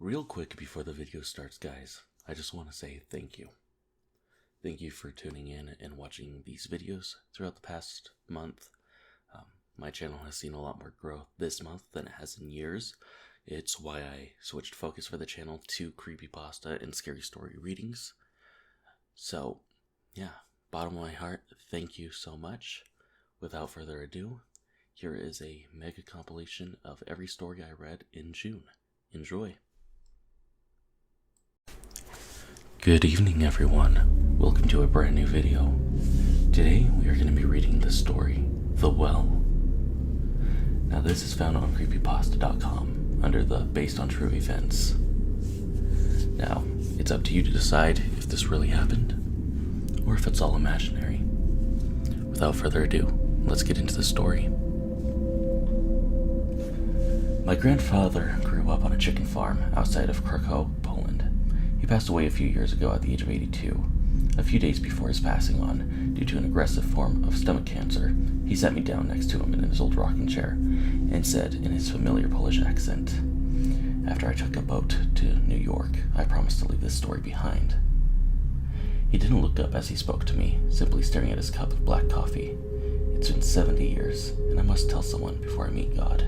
Real quick before the video starts, guys, I just want to say thank you. Thank you for tuning in and watching these videos throughout the past month. My channel has seen a lot more growth this month than it has in years. It's why I switched focus for the channel to CreepyPasta and scary story readings. So, yeah, bottom of my heart, thank you so much. Without further ado, here is a mega compilation of every story I read in June. Enjoy. Good evening, everyone. Welcome to a brand new video. Today we are going to be reading the story, The Well. Now this is found on CreepyPasta.com under the Based on True Events. Now, it's up to you to decide if this really happened, or if it's all imaginary. Without further ado, let's get into the story. My grandfather grew up on a chicken farm outside of Krakow, Poland. He passed away a few years ago at the age of 82. A few days before his passing on, due to an aggressive form of stomach cancer, he sat me down next to him in his old rocking chair and said in his familiar Polish accent, "After I took a boat to New York, I promised to leave this story behind." He didn't look up as he spoke to me, simply staring at his cup of black coffee. It's been 70 years, and I must tell someone before I meet God.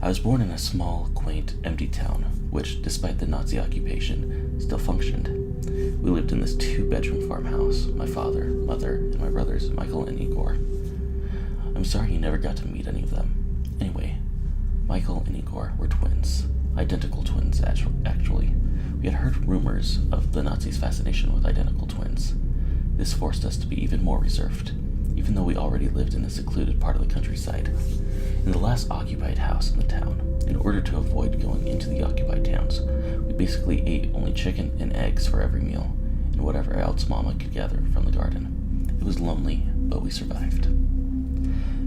I was born in a small, quaint, empty town, which, despite the Nazi occupation, still functioned. We lived in this 2-bedroom farmhouse, my father, mother, and my brothers, Michael and Igor. I'm sorry you never got to meet any of them. Anyway, Michael and Igor were twins. Identical twins, actually. We had heard rumors of the Nazis' fascination with identical twins. This forced us to be even more reserved, even though we already lived in a secluded part of the countryside. In the last occupied house in the town, in order to avoid going into the occupied towns, we basically ate only chicken and eggs for every meal, and whatever else Mama could gather from the garden. It was lonely, but we survived.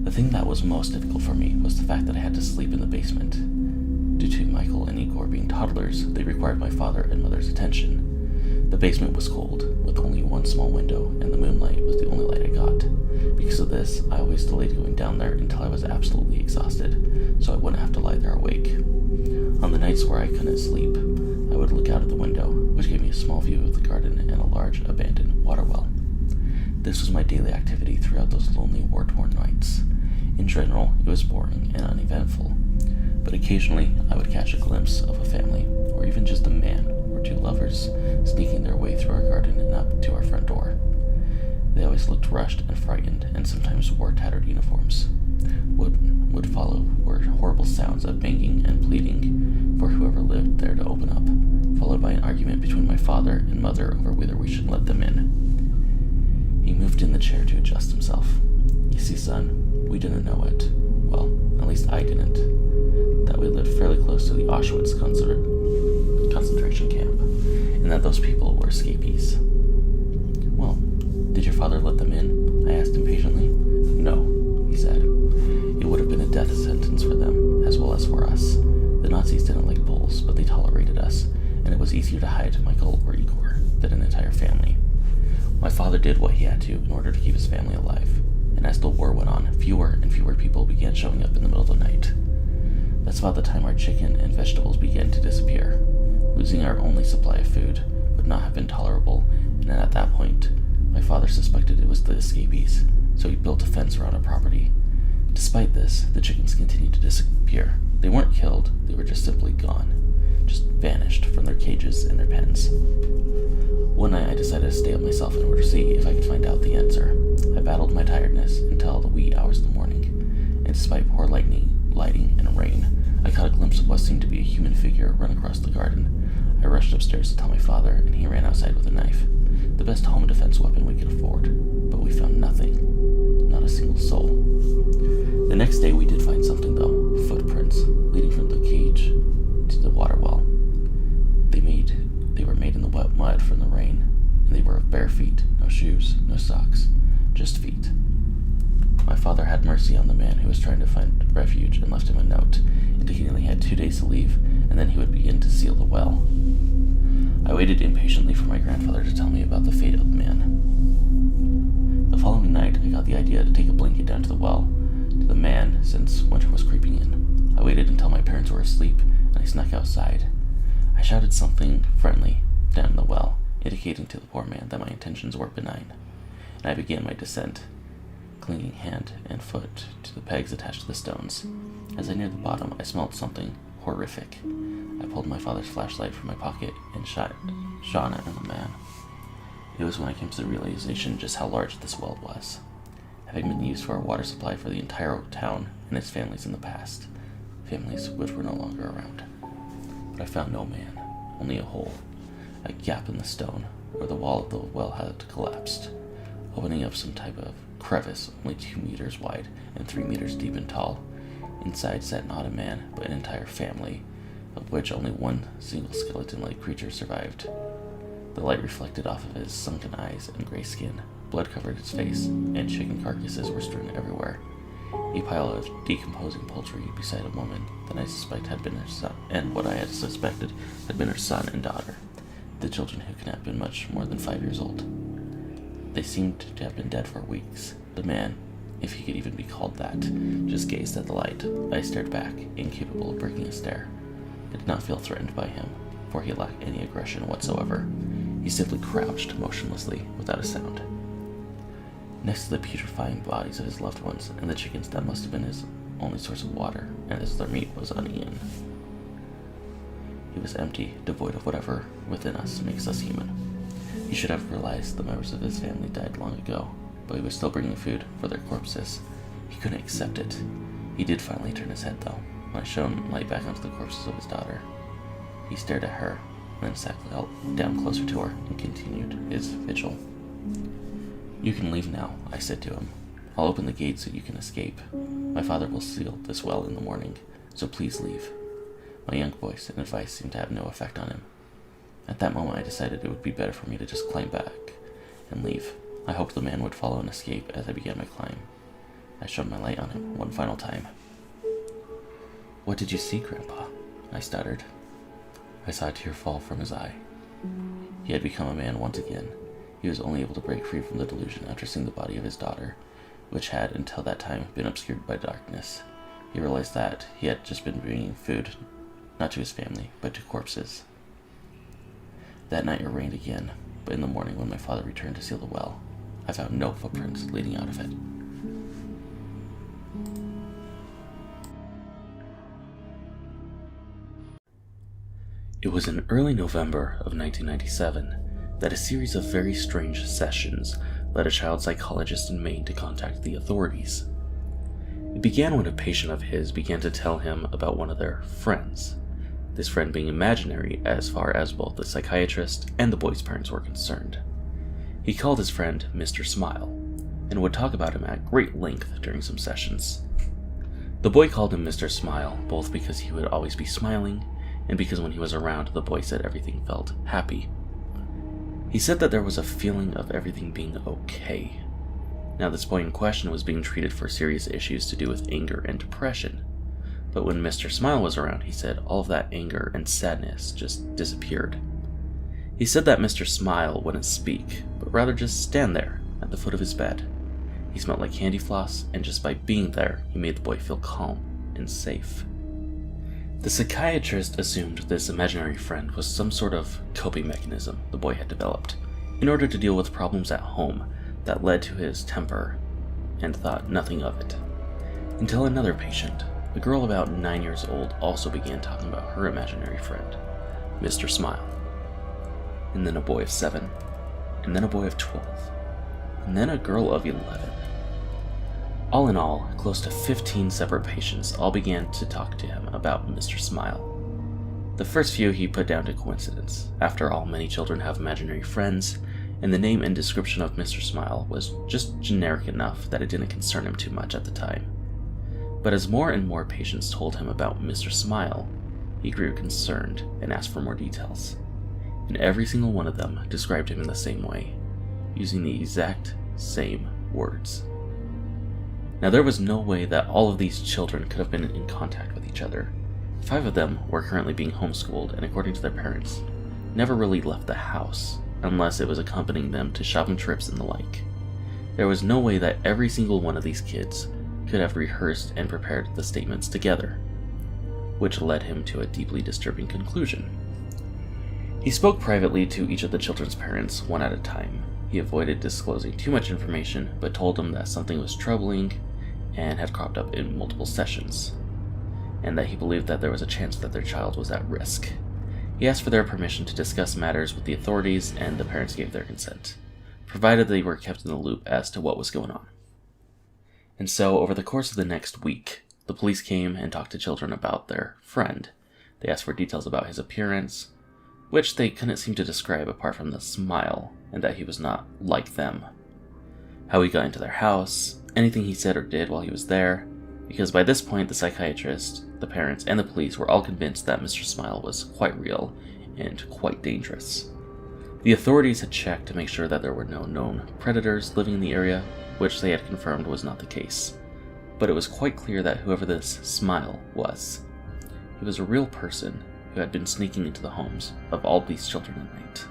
The thing that was most difficult for me was the fact that I had to sleep in the basement. Due to Michael and Igor being toddlers, they required my father and mother's attention. The basement was cold, with only one small window, and the moonlight was the only light I got. Because of this, I always delayed going down there until I was absolutely exhausted, so I wouldn't have to lie there awake. On the nights where I couldn't sleep, I would look out of the window, which gave me a small view of the garden and a large, abandoned water well. This was my daily activity throughout those lonely, war-torn nights. In general, it was boring and uneventful, but occasionally I would catch a glimpse of a family, or even just a man or two lovers, sneaking their way through our garden and up to our front door. They always looked rushed and frightened, and sometimes wore tattered uniforms. What would follow were horrible sounds of banging and pleading for whoever lived there to open up, followed by an argument between my father and mother over whether we should let them in. He moved in the chair to adjust himself. "You see, son, we didn't know it. Well, at least I didn't. That we lived fairly close to the Auschwitz concentration camp, and that those people were escapees." "Well, did your father let them in?" I asked impatiently. "No," he said. "It would have been a death sentence for them, as well as for us. The Nazis didn't like Poles, but they tolerated us, and it was easier to hide Michael or Igor than an entire family. My father did what he had to in order to keep his family alive, and as the war went on, fewer and fewer people began showing up in the middle of the night. That's about the time our chicken and vegetables began to disappear. Losing our only supply of food would not have been tolerable, and at that point, my father suspected it was the escapees, so he built a fence around our property. Despite this, the chickens continued to disappear. They weren't killed, they were just simply gone, just vanished from their cages and their pens. One night I decided to stay up myself in order to see if I could find out the answer. I battled my tiredness until the wee hours of the morning, and despite poor lighting and rain, I caught a glimpse of what seemed to be a human figure run across the garden. I rushed upstairs to tell my father, and he ran outside with a knife, the best home defense weapon we could afford, but we found nothing, not a single soul. The next day we did find something though, footprints leading from the cage to the water well. They were made in the wet mud from the rain, and they were of bare feet, no shoes, no socks, just feet. My father had mercy on the man who was trying to find refuge and left him a note, indicating he had 2 days to leave, and then he would begin to seal the well. I waited impatiently for my grandfather to tell me about the fate of the man. The following night, I got the idea to take a blanket down to the well, to the man, since winter was creeping in. I waited until my parents were asleep, and I snuck outside. I shouted something friendly down the well, indicating to the poor man that my intentions were benign, and I began my descent, clinging hand and foot to the pegs attached to the stones. As I neared the bottom, I smelled something horrific. I pulled my father's flashlight from my pocket and shone it on the man. It was when I came to the realization just how large this well was, having been used for a water supply for the entire town and its families in the past, families which were no longer around. But I found no man, only a hole, a gap in the stone where the wall of the well had collapsed, opening up some type of crevice only 2 meters wide and 3 meters deep and tall. Inside sat not a man, but an entire family, of which only one single skeleton-like creature survived. The light reflected off of his sunken eyes and gray skin. Blood covered his face, and chicken carcasses were strewn everywhere. A pile of decomposing poultry beside a woman that I suspect had been her son, and what I had suspected had been her son and daughter, the children who could not have been much more than 5 years old. They seemed to have been dead for weeks. The man, if he could even be called that, just gazed at the light. I stared back, incapable of breaking a stare. I did not feel threatened by him, for he lacked any aggression whatsoever. He simply crouched motionlessly, without a sound, next to the putrefying bodies of his loved ones and the chickens that must have been his only source of water, and as their meat was uneaten. He was empty, devoid of whatever within us makes us human. He should have realized the members of his family died long ago, but he was still bringing food for their corpses. He couldn't accept it. He did finally turn his head, though, when I shone light back onto the corpses of his daughter. He stared at her, then sat down closer to her and continued his vigil. "You can leave now," I said to him. "I'll open the gate so you can escape. My father will seal this well in the morning, so please leave." My young voice and advice seemed to have no effect on him. At that moment I decided it would be better for me to just climb back and leave. I hoped the man would follow and escape as I began my climb. I shone my light on him one final time. "What did you see, Grandpa?" I stuttered. I saw a tear fall from his eye. He had become a man once again. He was only able to break free from the delusion after seeing the body of his daughter, which had, until that time, been obscured by darkness. He realized that he had just been bringing food, not to his family, but to corpses. That night it rained again, but in the morning when my father returned to seal the well, I found no footprints leading out of it. It was in early November of 1997 that a series of very strange sessions led a child psychologist in Maine to contact the authorities. It began when a patient of his began to tell him about one of their friends, this friend being imaginary as far as both the psychiatrist and the boy's parents were concerned. He called his friend Mr. Smile, and would talk about him at great length during some sessions. The boy called him Mr. Smile, both because he would always be smiling, and because when he was around, the boy said everything felt happy. He said that there was a feeling of everything being okay. Now, this boy in question was being treated for serious issues to do with anger and depression, but when Mr. Smile was around, he said all of that anger and sadness just disappeared. He said that Mr. Smile wouldn't speak, but rather just stand there at the foot of his bed. He smelled like candy floss, and just by being there, he made the boy feel calm and safe. The psychiatrist assumed this imaginary friend was some sort of coping mechanism the boy had developed in order to deal with problems at home that led to his temper, and thought nothing of it. Until another patient, a girl about 9 years old, also began talking about her imaginary friend, Mr. Smile. And then a boy of 7, and then a boy of 12, and then a girl of 11. All in all, close to 15 separate patients all began to talk to him about Mr. Smile. The first few he put down to coincidence. After all, many children have imaginary friends, and the name and description of Mr. Smile was just generic enough that it didn't concern him too much at the time. But as more and more patients told him about Mr. Smile, he grew concerned and asked for more details. And every single one of them described him in the same way, using the exact same words. Now, there was no way that all of these children could have been in contact with each other. 5 of them were currently being homeschooled, and according to their parents, never really left the house, unless it was accompanying them to shopping trips and the like. There was no way that every single one of these kids could have rehearsed and prepared the statements together. which led him to a deeply disturbing conclusion. He spoke privately to each of the children's parents, one at a time. He avoided disclosing too much information, but told them that something was troubling and had cropped up in multiple sessions, and that he believed that there was a chance that their child was at risk. He asked for their permission to discuss matters with the authorities, and the parents gave their consent, provided they were kept in the loop as to what was going on. And so, over the course of the next week, the police came and talked to children about their friend. They asked for details about his appearance, which they couldn't seem to describe apart from the smile, and that he was not like them. How he got into their house, anything he said or did while he was there, because by this point the psychiatrist, the parents, and the police were all convinced that Mr. Smile was quite real and quite dangerous. The authorities had checked to make sure that there were no known predators living in the area, which they had confirmed was not the case. But it was quite clear that whoever this Smile was, he was a real person who had been sneaking into the homes of all these children at night.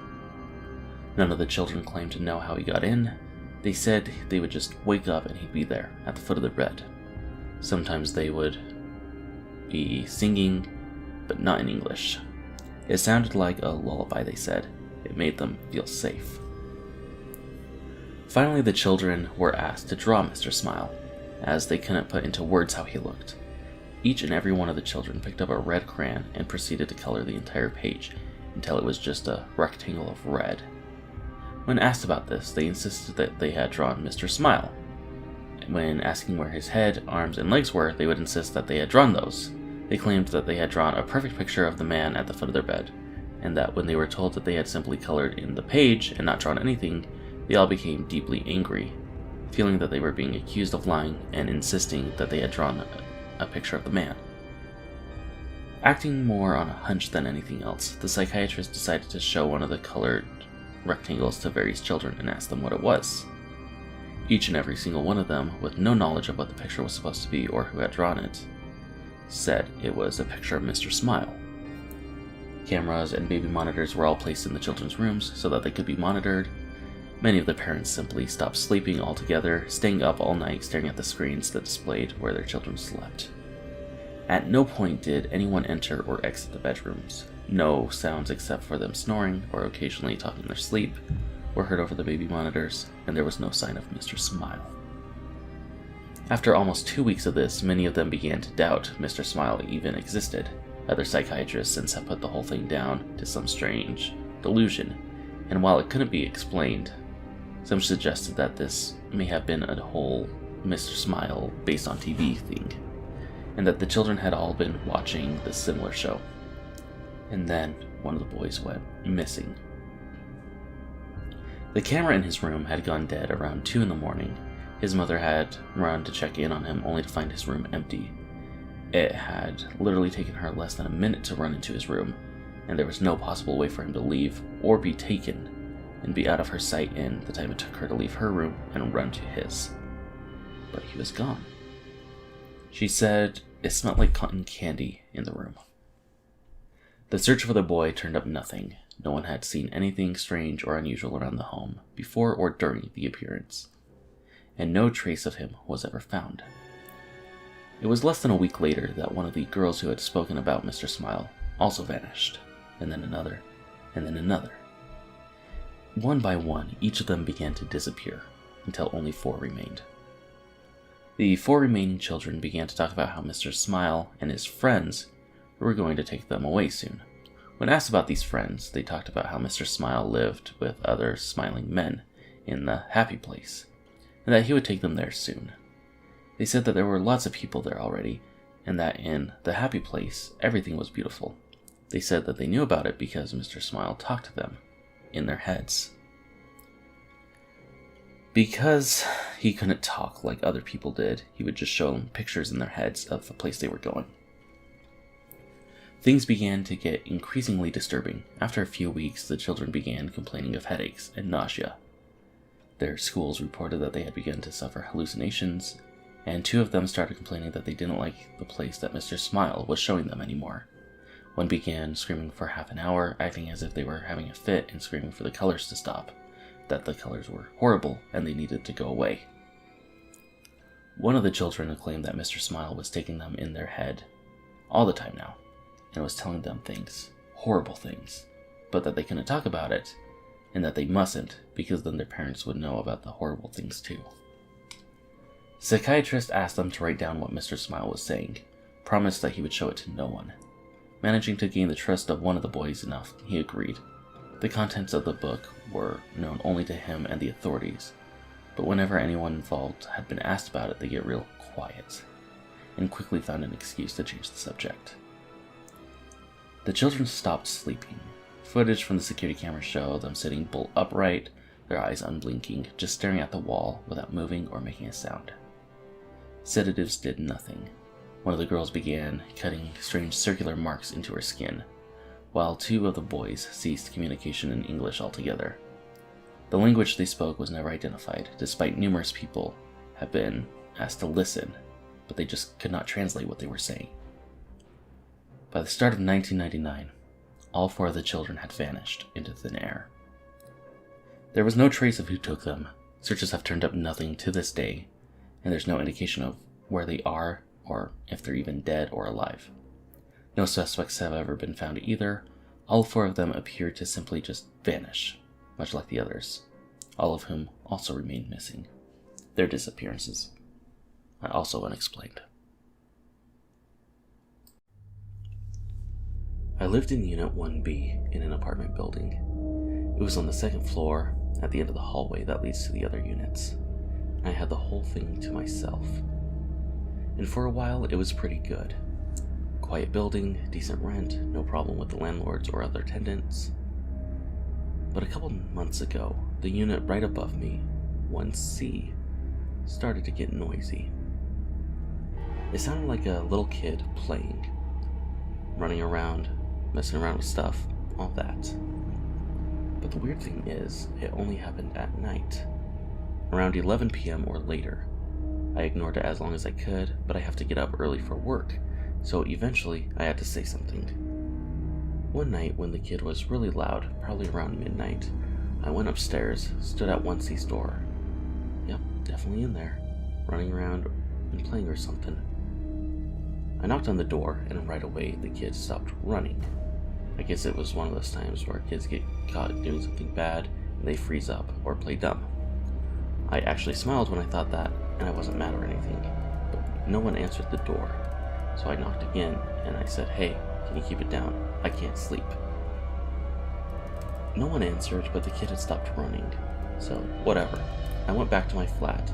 None of the children claimed to know how he got in. They said they would just wake up and he'd be there at the foot of the bed. Sometimes they would be singing, but not in English. It sounded like a lullaby, they said. It made them feel safe. Finally, the children were asked to draw Mr. Smile, as they couldn't put into words how he looked. Each and every one of the children picked up a red crayon and proceeded to color the entire page until it was just a rectangle of red. When asked about this, they insisted that they had drawn Mr. Smile. When asking where his head, arms, and legs were, they would insist that they had drawn those. They claimed that they had drawn a perfect picture of the man at the foot of their bed, and that when they were told that they had simply colored in the page and not drawn anything, they all became deeply angry, feeling that they were being accused of lying and insisting that they had drawn a picture of the man. Acting more on a hunch than anything else, the psychiatrist decided to show one of the colored rectangles to various children and ask them what it was. Each and every single one of them, with no knowledge of what the picture was supposed to be or who had drawn it, said it was a picture of Mr. Smile. Cameras and baby monitors were all placed in the children's rooms so that they could be monitored. Many of the parents simply stopped sleeping altogether, staying up all night staring at the screens that displayed where their children slept. At no point did anyone enter or exit the bedrooms. No sounds except for them snoring or occasionally talking in their sleep were heard over the baby monitors, and there was no sign of Mr. Smile. After almost 2 weeks of this, many of them began to doubt Mr. Smile even existed. Other psychiatrists since have put the whole thing down to some strange delusion, and while it couldn't be explained, some suggested that this may have been a whole Mr. Smile based on TV thing, and that the children had all been watching this similar show. And then one of the boys went missing. The camera in his room had gone dead around 2 in the morning. His mother had run to check in on him only to find his room empty. It had literally taken her less than a minute to run into his room, and there was no possible way for him to leave or be taken and be out of her sight in the time it took her to leave her room and run to his. But he was gone. She said it smelled like cotton candy in the room. The search for the boy turned up nothing. No one had seen anything strange or unusual around the home before or during the appearance, and no trace of him was ever found. It was less than a week later that one of the girls who had spoken about Mr. Smile also vanished, and then another, and then another. One by one, each of them began to disappear, until only 4 remained. The 4 remaining children began to talk about how Mr. Smile and his friends were going to take them away soon. When asked about these friends, they talked about how Mr. Smile lived with other smiling men in the happy place, and that he would take them there soon. They said that there were lots of people there already, and that in the happy place, everything was beautiful. They said that they knew about it because Mr. Smile talked to them in their heads. Because he couldn't talk like other people did, he would just show them pictures in their heads of the place they were going. Things began to get increasingly disturbing. After a few weeks, the children began complaining of headaches and nausea. Their schools reported that they had begun to suffer hallucinations, and 2 of them started complaining that they didn't like the place that Mr. Smile was showing them anymore. One began screaming for half an hour, acting as if they were having a fit and screaming for the colors to stop, that the colors were horrible and they needed to go away. One of the children claimed that Mr. Smile was taking them in their head, all the time now, and was telling them things, horrible things, but that they couldn't talk about it, and that they mustn't, because then their parents would know about the horrible things too. The psychiatrist asked them to write down what Mr. Smile was saying, promised that he would show it to no one. Managing to gain the trust of one of the boys enough, he agreed. The contents of the book were known only to him and the authorities, but whenever anyone involved had been asked about it, they get real quiet, and quickly found an excuse to change the subject. The children stopped sleeping. Footage from the security camera showed them sitting bolt upright, their eyes unblinking, just staring at the wall without moving or making a sound. Sedatives did nothing. One of the girls began cutting strange circular marks into her skin, while two of the boys ceased communication in English altogether. The language they spoke was never identified, despite numerous people have been asked to listen, but they just could not translate what they were saying. By the start of 1999, all 4 of the children had vanished into thin air. There was no trace of who took them. Searches have turned up nothing to this day, and there's no indication of where they are or if they're even dead or alive. No suspects have ever been found either. All 4 of them appear to simply just vanish, much like the others, all of whom also remain missing. Their disappearances are also unexplained. I lived in Unit 1B in an apartment building. It was on the 2nd floor, at the end of the hallway that leads to the other units. I had the whole thing to myself. And for a while, it was pretty good. Quiet building, decent rent, no problem with the landlords or other tenants. But a couple months ago, the unit right above me, 1C, started to get noisy. It sounded like a little kid playing, running around, messing around with stuff, all that. But the weird thing is, it only happened at night, around 11 p.m. or later. I ignored it as long as I could, but I have to get up early for work, so eventually I had to say something. One night when the kid was really loud, probably around midnight, I went upstairs, stood at 1C's door. Yep, definitely in there, running around and playing or something. I knocked on the door, and right away the kid stopped running. I guess it was one of those times where kids get caught doing something bad and they freeze up or play dumb. I actually smiled when I thought that, and I wasn't mad or anything, but no one answered the door. So I knocked again, and I said, "Hey, can you keep it down? I can't sleep." No one answered, but the kid had stopped running, so whatever. I went back to my flat.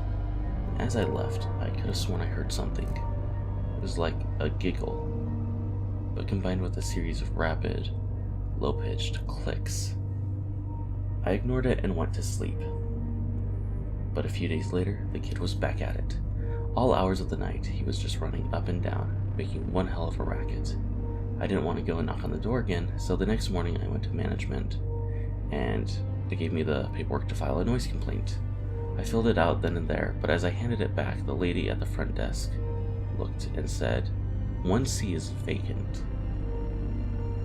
As I left, I could have sworn I heard something. It was like a giggle, but combined with a series of rapid, low-pitched clicks. I ignored it and went to sleep. But a few days later, the kid was back at it. All hours of the night, he was just running up and down, making one hell of a racket. I didn't want to go and knock on the door again, so the next morning I went to management, and they gave me the paperwork to file a noise complaint. I filled it out then and there, but as I handed it back, the lady at the front desk looked and said, "1C is vacant."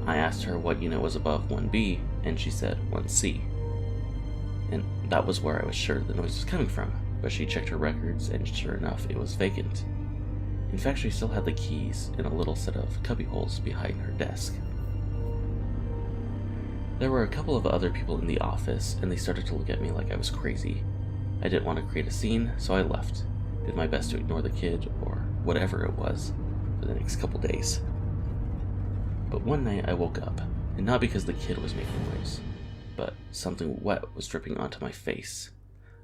I asked her what unit was above 1B, and she said 1C. And that was where I was sure the noise was coming from, but she checked her records, and sure enough, it was vacant. In fact, she still had the keys in a little set of cubby holes behind her desk. There were a couple of other people in the office, and they started to look at me like I was crazy. I didn't want to create a scene, so I left. Did my best to ignore the kid, or whatever it was, for the next couple days. But one night I woke up, and not because the kid was making noise, but something wet was dripping onto my face.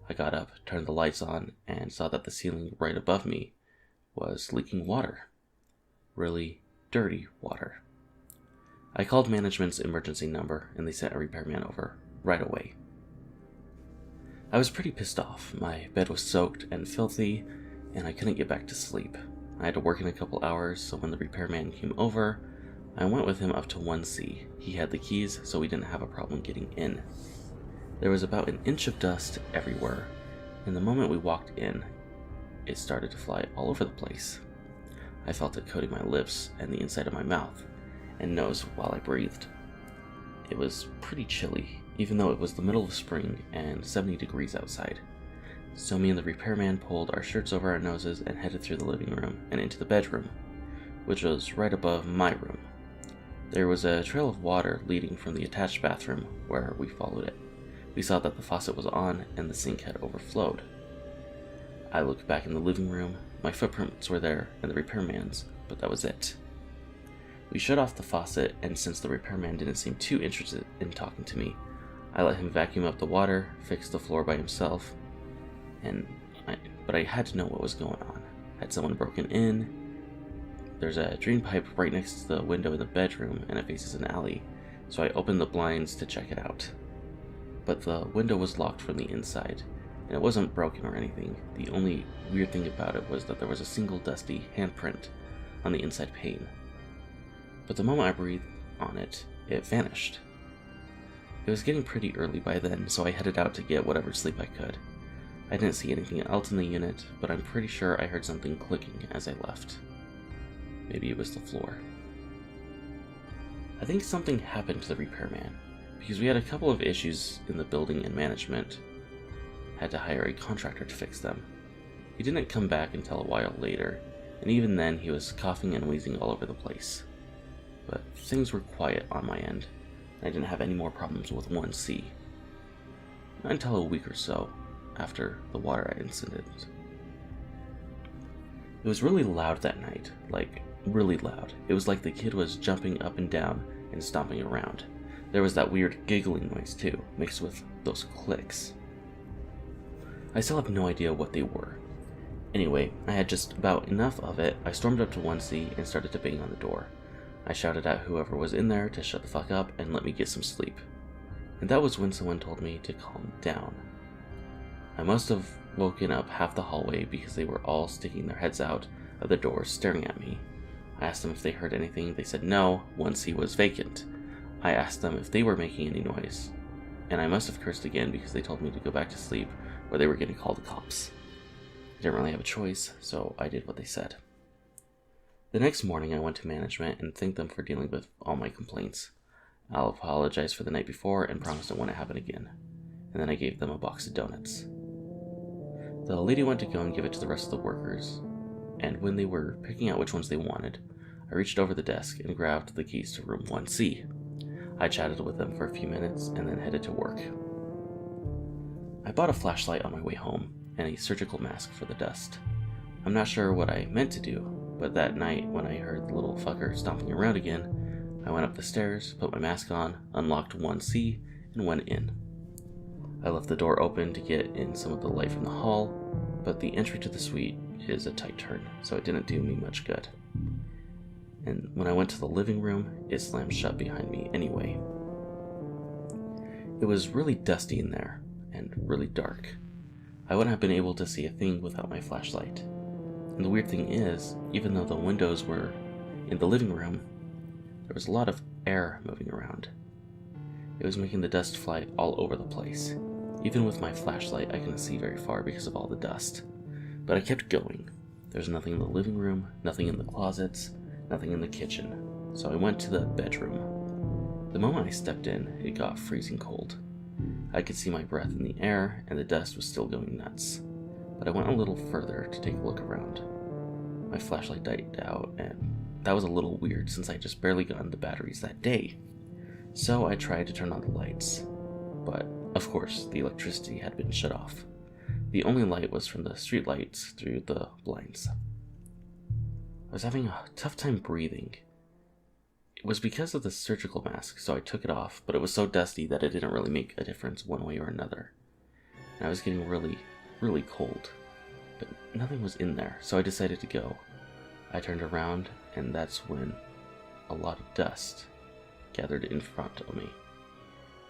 I got up, turned the lights on, and saw that the ceiling right above me was leaking water. Really dirty water. I called management's emergency number, and they sent a repairman over right away. I was pretty pissed off. My bed was soaked and filthy, and I couldn't get back to sleep. I had to work in a couple hours, so when the repairman came over, I went with him up to 1C. He had the keys, so we didn't have a problem getting in. There was about an inch of dust everywhere, and the moment we walked in, it started to fly all over the place. I felt it coating my lips and the inside of my mouth and nose while I breathed. It was pretty chilly, even though it was the middle of spring and 70 degrees outside. So me and the repairman pulled our shirts over our noses and headed through the living room and into the bedroom, which was right above my room. There was a trail of water leading from the attached bathroom where we followed it. We saw that the faucet was on and the sink had overflowed. I looked back in the living room. My footprints were there and the repairman's, but that was it. We shut off the faucet, and since the repairman didn't seem too interested in talking to me, I let him vacuum up the water, fix the floor by himself, but I had to know what was going on. Had someone broken in? There's a drain pipe right next to the window in the bedroom, and it faces an alley, so I opened the blinds to check it out. But the window was locked from the inside, and it wasn't broken or anything. The only weird thing about it was that there was a single dusty handprint on the inside pane. But the moment I breathed on it, it vanished. It was getting pretty early by then, so I headed out to get whatever sleep I could. I didn't see anything else in the unit, but I'm pretty sure I heard something clicking as I left. Maybe it was the floor. I think something happened to the repairman, because we had a couple of issues in the building and management had to hire a contractor to fix them. He didn't come back until a while later, and even then he was coughing and wheezing all over the place. But things were quiet on my end, and I didn't have any more problems with 1C. Not until a week or so after the water incident. It was really loud that night, like really loud. It was like the kid was jumping up and down and stomping around. There was that weird giggling noise too, mixed with those clicks. I still have no idea what they were. Anyway, I had just about enough of it. I stormed up to 1C and started to bang on the door. I shouted at whoever was in there to shut the fuck up and let me get some sleep. And that was when someone told me to calm down. I must have woken up half the hallway because they were all sticking their heads out of the door staring at me. I asked them if they heard anything. They said no, 1C was vacant. I asked them if they were making any noise, and I must have cursed again because they told me to go back to sleep or they were going to call the cops. I didn't really have a choice, so I did what they said. The next morning I went to management and thanked them for dealing with all my complaints. I'll apologize for the night before and promise it won't happen again. And then I gave them a box of donuts. The lady went to go and give it to the rest of the workers, and when they were picking out which ones they wanted, I reached over the desk and grabbed the keys to room 1C. I chatted with them for a few minutes and then headed to work. I bought a flashlight on my way home and a surgical mask for the dust. I'm not sure what I meant to do, but that night when I heard the little fucker stomping around again, I went up the stairs, put my mask on, unlocked 1C, and went in. I left the door open to get in some of the light from the hall, but the entry to the suite is a tight turn, so it didn't do me much good. And when I went to the living room, it slammed shut behind me anyway. It was really dusty in there, and really dark. I wouldn't have been able to see a thing without my flashlight. And the weird thing is, even though the windows were in the living room, there was a lot of air moving around. It was making the dust fly all over the place. Even with my flashlight, I couldn't see very far because of all the dust. But I kept going. There was nothing in the living room, nothing in the closets, nothing in the kitchen. So I went to the bedroom. The moment I stepped in, it got freezing cold. I could see my breath in the air, and the dust was still going nuts. But I went a little further to take a look around. My flashlight died out, and that was a little weird since I just barely gotten the batteries that day. So I tried to turn on the lights, but of course the electricity had been shut off. The only light was from the street lights through the blinds. I was having a tough time breathing. It was because of the surgical mask, so I took it off, but it was so dusty that it didn't really make a difference one way or another. And I was getting really, really cold, but nothing was in there, so I decided to go. I turned around, and that's when a lot of dust gathered in front of me.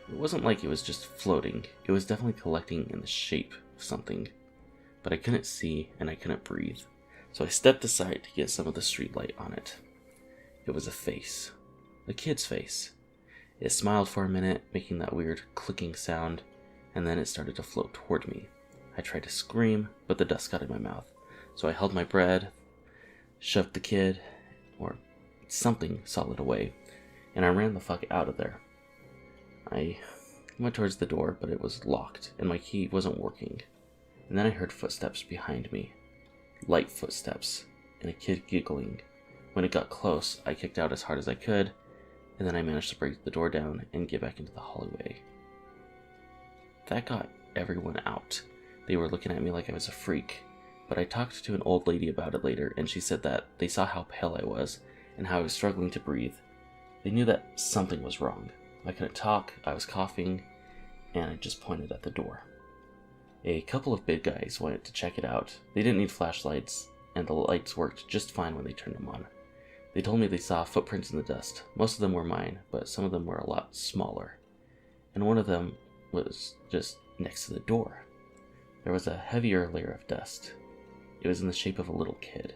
It wasn't like it was just floating, it was definitely collecting in the shape of something, but I couldn't see and I couldn't breathe, so I stepped aside to get some of the street light on it. It was a face. A kid's face. It smiled for a minute, making that weird clicking sound, and then it started to float toward me. I tried to scream, but the dust got in my mouth, so I held my breath, shoved the kid, or something solid away, and I ran the fuck out of there. I went towards the door, but it was locked, and my key wasn't working. And then I heard footsteps behind me. Light footsteps, and a kid giggling, When it got close, I kicked out as hard as I could, and then I managed to break the door down and get back into the hallway. That got everyone out. They were looking at me like I was a freak, but I talked to an old lady about it later, and she said that they saw how pale I was and how I was struggling to breathe. They knew that something was wrong. I couldn't talk, I was coughing, and I just pointed at the door. A couple of big guys wanted to check it out. They didn't need flashlights, and the lights worked just fine when they turned them on. They told me they saw footprints in the dust. Most of them were mine, but some of them were a lot smaller. And one of them was just next to the door. There was a heavier layer of dust. It was in the shape of a little kid.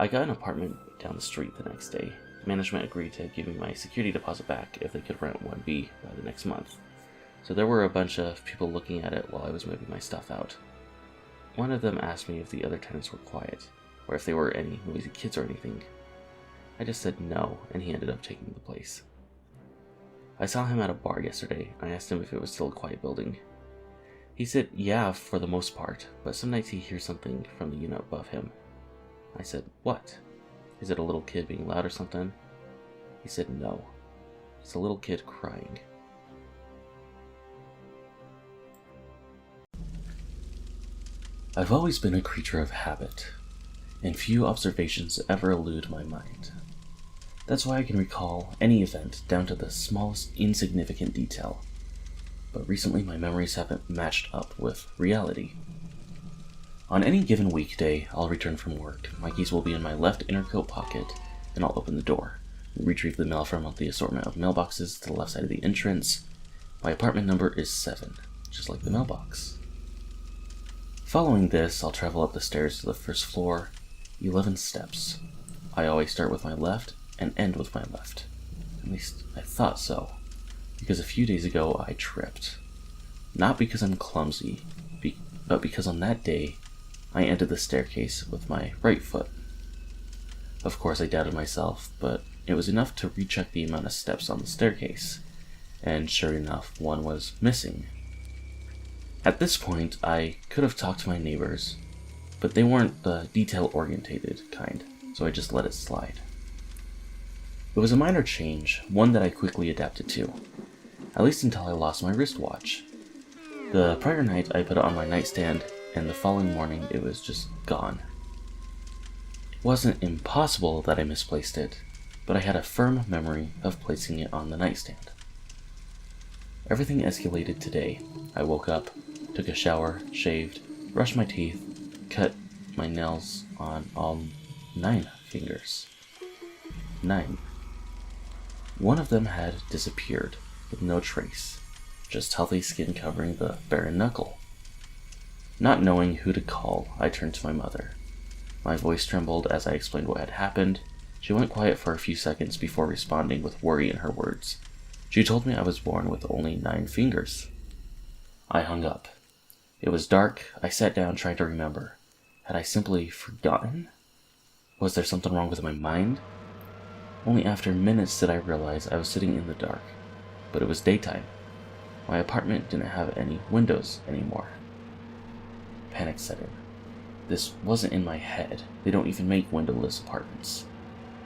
I got an apartment down the street the next day. Management agreed to give me my security deposit back if they could rent 1B by the next month. So there were a bunch of people looking at it while I was moving my stuff out. One of them asked me if the other tenants were quiet, or if they were any noisy kids or anything. I just said no, and he ended up taking the place. I saw him at a bar yesterday. I asked him if it was still a quiet building. He said yeah, for the most part, but some nights he hears something from the unit above him. I said, what? Is it a little kid being loud or something? He said no. It's a little kid crying. I've always been a creature of habit, and few observations ever elude my mind. That's why I can recall any event down to the smallest insignificant detail. But recently my memories haven't matched up with reality. On any given weekday, I'll return from work. My keys will be in my left inner coat pocket, and I'll open the door, retrieve the mail from the assortment of mailboxes to the left side of the entrance. My apartment number is 7, just like the mailbox. Following this, I'll travel up the stairs to the first floor, 11 steps. I always start with my left and end with my left. At least I thought so, because a few days ago I tripped. Not because I'm clumsy, but because on that day, I entered the staircase with my right foot. Of course I doubted myself, but it was enough to recheck the amount of steps on the staircase, and sure enough, one was missing. At this point, I could have talked to my neighbors, but they weren't the detail-orientated kind, so I just let it slide. It was a minor change, one that I quickly adapted to, at least until I lost my wristwatch. The prior night, I put it on my nightstand, and the following morning, it was just gone. It wasn't impossible that I misplaced it, but I had a firm memory of placing it on the nightstand. Everything escalated today. I woke up, took a shower, shaved, brushed my teeth, cut my nails on all 9 fingers. 9. One of them had disappeared, with no trace, just healthy skin covering the barren knuckle. Not knowing who to call, I turned to my mother. My voice trembled as I explained what had happened. She went quiet for a few seconds before responding with worry in her words. She told me I was born with only 9 fingers. I hung up. It was dark. I sat down trying to remember. Had I simply forgotten? Was there something wrong with my mind? Only after minutes did I realize I was sitting in the dark. But it was daytime. My apartment didn't have any windows anymore. Panic set in. This wasn't in my head. They don't even make windowless apartments.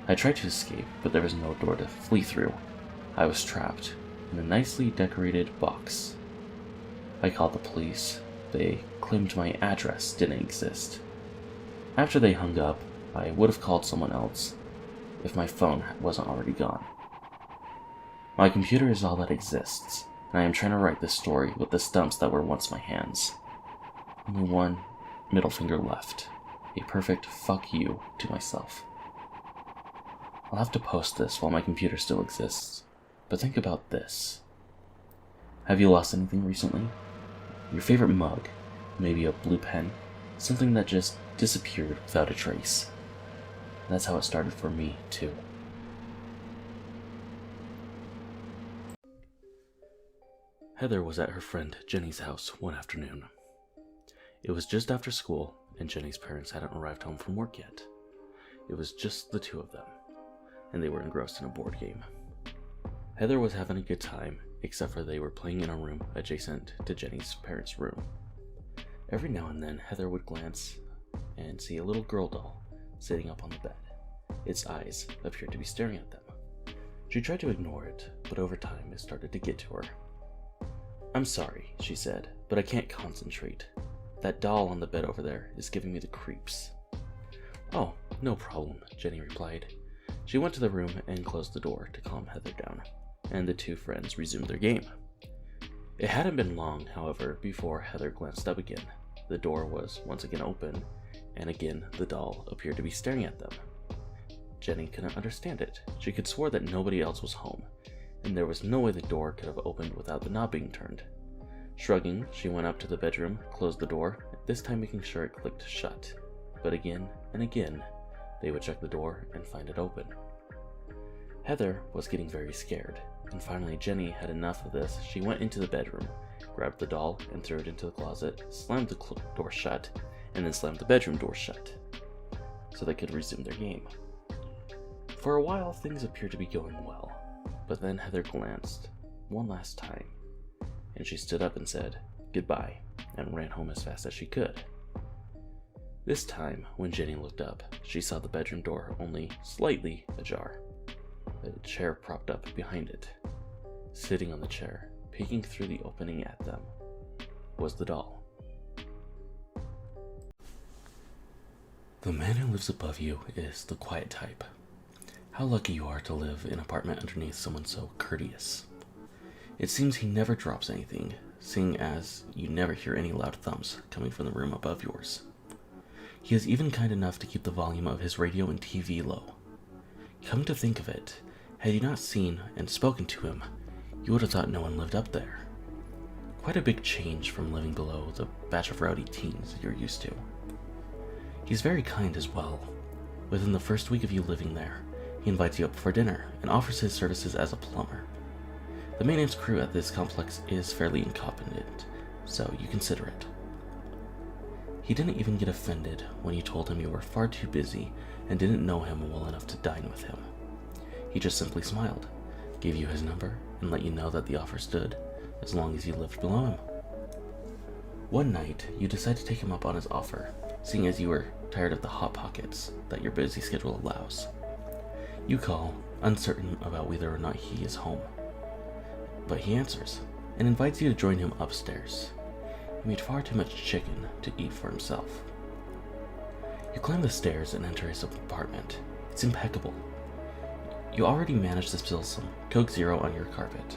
I tried to escape, but there was no door to flee through. I was trapped in a nicely decorated box. I called the police. They claimed my address didn't exist. After they hung up, I would have called someone else if my phone wasn't already gone. My computer is all that exists, and I am trying to write this story with the stumps that were once my hands. Only one middle finger left. A perfect fuck you to myself. I'll have to post this while my computer still exists, but think about this. Have you lost anything recently? Your favorite mug, maybe a blue pen, something that just disappeared without a trace. That's how it started for me, too. Heather was at her friend Jenny's house one afternoon. It was just after school, and Jenny's parents hadn't arrived home from work yet. It was just the two of them, and they were engrossed in a board game. Heather was having a good time, except for they were playing in a room adjacent to Jenny's parents' room. Every now and then, Heather would glance and see a little girl doll sitting up on the bed. Its eyes appeared to be staring at them. She tried to ignore it, but over time it started to get to her. "I'm sorry," she said, "but I can't concentrate. That doll on the bed over there is giving me the creeps." "Oh, no problem," Jenny replied. She went to the room and closed the door to calm Heather down, and the two friends resumed their game. It hadn't been long, however, before Heather glanced up again. The door was once again open, and again the doll appeared to be staring at them. Jenny couldn't understand it. She could swear that nobody else was home, and there was no way the door could have opened without the knob being turned. Shrugging, she went up to the bedroom, closed the door, this time making sure it clicked shut. But again and again, they would check the door and find it open. Heather was getting very scared, and finally Jenny had enough of this. She went into the bedroom, grabbed the doll and threw it into the closet, slammed the door shut, and then slammed the bedroom door shut, so they could resume their game. For a while, things appeared to be going well, but then Heather glanced one last time, and she stood up and said goodbye, and ran home as fast as she could. This time, when Jenny looked up, she saw the bedroom door only slightly ajar. A chair propped up behind it. Sitting on the chair, peeking through the opening at them, was the doll. The man who lives above you is the quiet type. How lucky you are to live in an apartment underneath someone so courteous. It seems he never drops anything, seeing as you never hear any loud thumps coming from the room above yours. He is even kind enough to keep the volume of his radio and TV low. Come to think of it, had you not seen and spoken to him, you would have thought no one lived up there. Quite a big change from living below the batch of rowdy teens you're used to. He's very kind as well. Within the first week of you living there, he invites you up for dinner and offers his services as a plumber. The maintenance crew at this complex is fairly incompetent, so you consider it. He didn't even get offended when you told him you were far too busy and didn't know him well enough to dine with him. He just simply smiled, gave you his number, and let you know that the offer stood as long as you lived below him. One night, you decide to take him up on his offer, seeing as you were tired of the hot pockets that your busy schedule allows. You call, uncertain about whether or not he is home. But he answers, and invites you to join him upstairs. He made far too much chicken to eat for himself. You climb the stairs and enter his apartment. It's impeccable. You already managed to spill some Coke Zero on your carpet.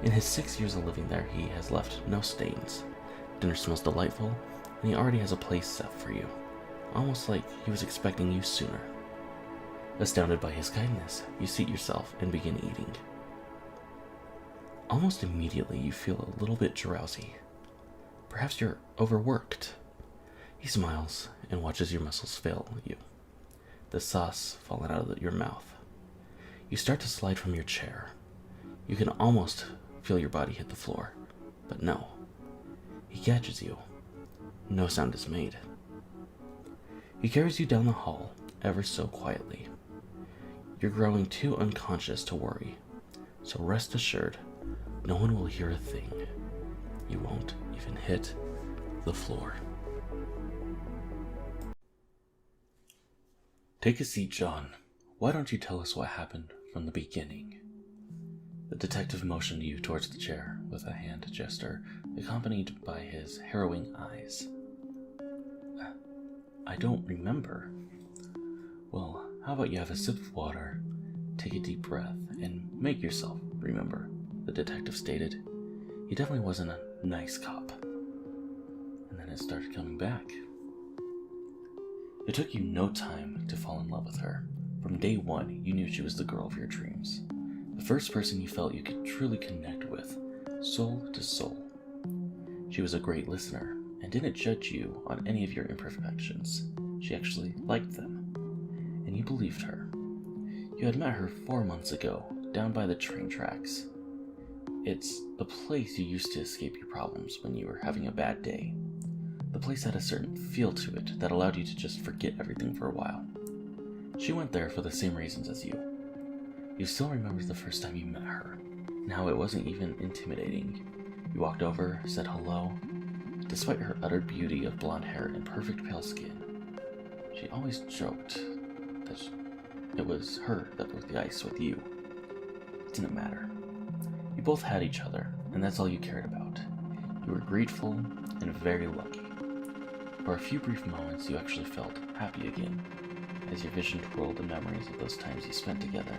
In his 6 years of living there, he has left no stains. Dinner smells delightful, and he already has a place set for you, almost like he was expecting you sooner. Astounded by his kindness, you seat yourself and begin eating. Almost immediately, you feel a little bit drowsy. Perhaps you're overworked. He smiles and watches your muscles fail you, the sauce falling out of your mouth. You start to slide from your chair. You can almost feel your body hit the floor, but no. He catches you. No sound is made. He carries you down the hall ever so quietly. You're growing too unconscious to worry, so rest assured, no one will hear a thing. You won't even hit the floor. Take a seat, John. Why don't you tell us what happened from the beginning? The detective motioned you towards the chair with a hand gesture, accompanied by his harrowing eyes. I don't remember. Well, how about you have a sip of water, take a deep breath, and make yourself remember, the detective stated. He definitely wasn't a nice cop. And then it started coming back. It took you no time to fall in love with her. From day one, you knew she was the girl of your dreams. The first person you felt you could truly connect with, soul to soul. She was a great listener and didn't judge you on any of your imperfections. She actually liked them, and you believed her. You had met her 4 months ago, down by the train tracks. It's the place you used to escape your problems when you were having a bad day. The place had a certain feel to it that allowed you to just forget everything for a while. She went there for the same reasons as you. You still remember the first time you met her, and how it wasn't even intimidating. You walked over, said hello. Despite her utter beauty of blonde hair and perfect pale skin, she always joked, that it was her that broke the ice with you. It didn't matter. You both had each other, and that's all you cared about. You were grateful and very lucky. For a few brief moments, you actually felt happy again, as your vision twirled the memories of those times you spent together,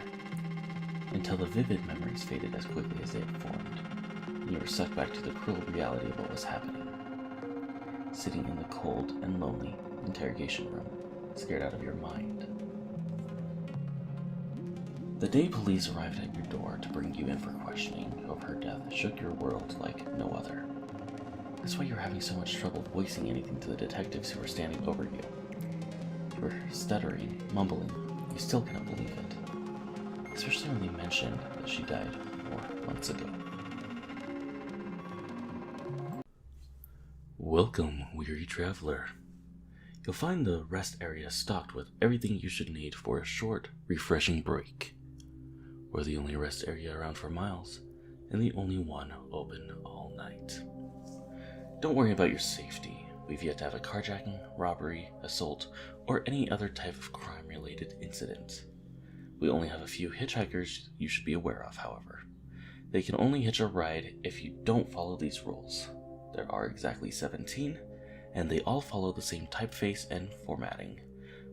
until the vivid memories faded as quickly as they had formed, and you were sucked back to the cruel reality of what was happening. Sitting in the cold and lonely interrogation room, scared out of your mind. The day police arrived at your door to bring you in for questioning of her death shook your world like no other. That's why you're having so much trouble voicing anything to the detectives who were standing over you. You were stuttering, mumbling. You still couldn't believe it. Especially when they mentioned that she died 4 months ago. Welcome, weary traveler. You'll find the rest area stocked with everything you should need for a short, refreshing break. We're the only rest area around for miles, and the only one open all night. Don't worry about your safety. We've yet to have a carjacking, robbery, assault, or any other type of crime-related incident. We only have a few hitchhikers you should be aware of, however. They can only hitch a ride if you don't follow these rules. There are exactly 17, and they all follow the same typeface and formatting.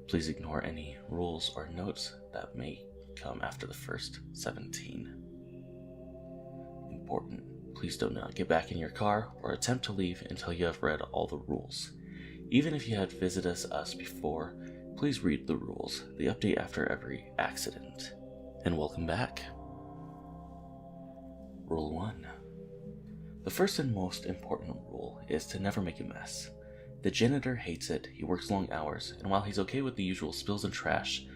Please ignore any rules or notes that may come after the first 17. Important. Please do not get back in your car or attempt to leave until you have read all the rules. Even if you had visited us before, please read the rules. They update after every accident. And welcome back. Rule 1. The first and most important rule is to never make a mess. The janitor hates it, he works long hours, and while he's okay with the usual spills and trash,